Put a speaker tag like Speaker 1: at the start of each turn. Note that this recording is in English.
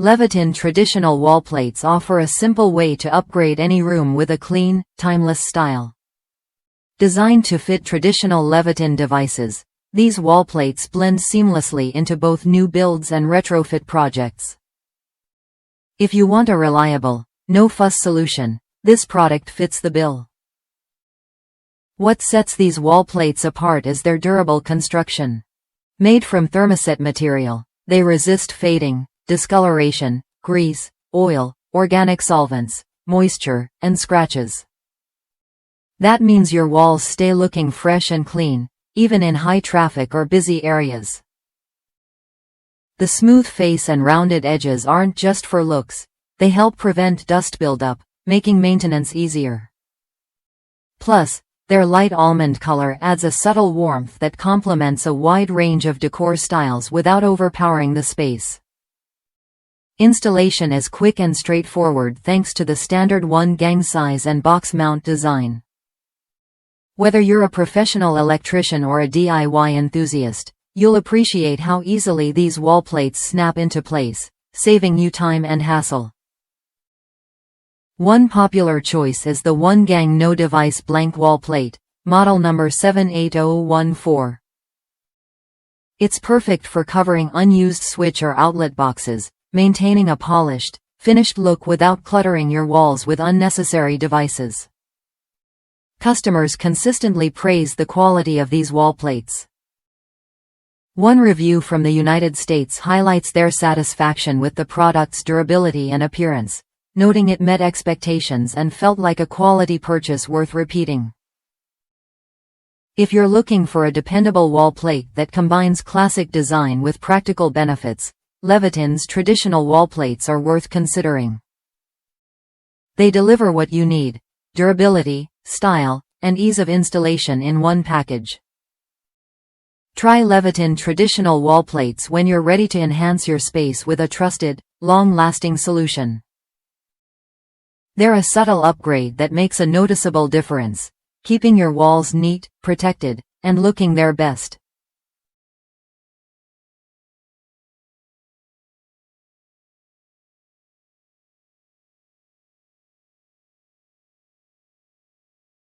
Speaker 1: Leviton Traditional Wallplates offer a simple way to upgrade any room with a clean, timeless style. Designed to fit traditional Leviton devices, these wallplates blend seamlessly into both new builds and retrofit projects. If you want a reliable, no-fuss solution, this product fits the bill. What sets these wallplates apart is their durable construction. Made from thermoset material, they resist fading, discoloration, grease, oil, organic solvents, moisture, and scratches. That means your walls stay looking fresh and clean, even in high traffic or busy areas. The smooth face and rounded edges aren't just for looks, they help prevent dust buildup, making maintenance easier. Plus, their light almond color adds a subtle warmth that complements a wide range of decor styles without overpowering the space. Installation is quick and straightforward thanks to the standard 1-gang size and box mount design. Whether you're a professional electrician or a DIY enthusiast, you'll appreciate how easily these wallplates snap into place, saving you time and hassle. One popular choice is the 1-gang no-device blank wallplate, model number 78014. It's perfect for covering unused switch or outlet boxes, maintaining a polished, finished look without cluttering your walls with unnecessary devices. Customers consistently praise the quality of these wallplates. One review from the United States highlights their satisfaction with the product's durability and appearance, noting it met expectations and felt like a quality purchase worth repeating. If you're looking for a dependable wallplate that combines classic design with practical benefits, Leviton's traditional wallplates are worth considering. They deliver what you need: durability, style, and ease of installation in one package. Try Leviton Traditional Wallplates when you're ready to enhance your space with a trusted, long-lasting solution. They're a subtle upgrade that makes a noticeable difference, keeping your walls neat, protected, and looking their best.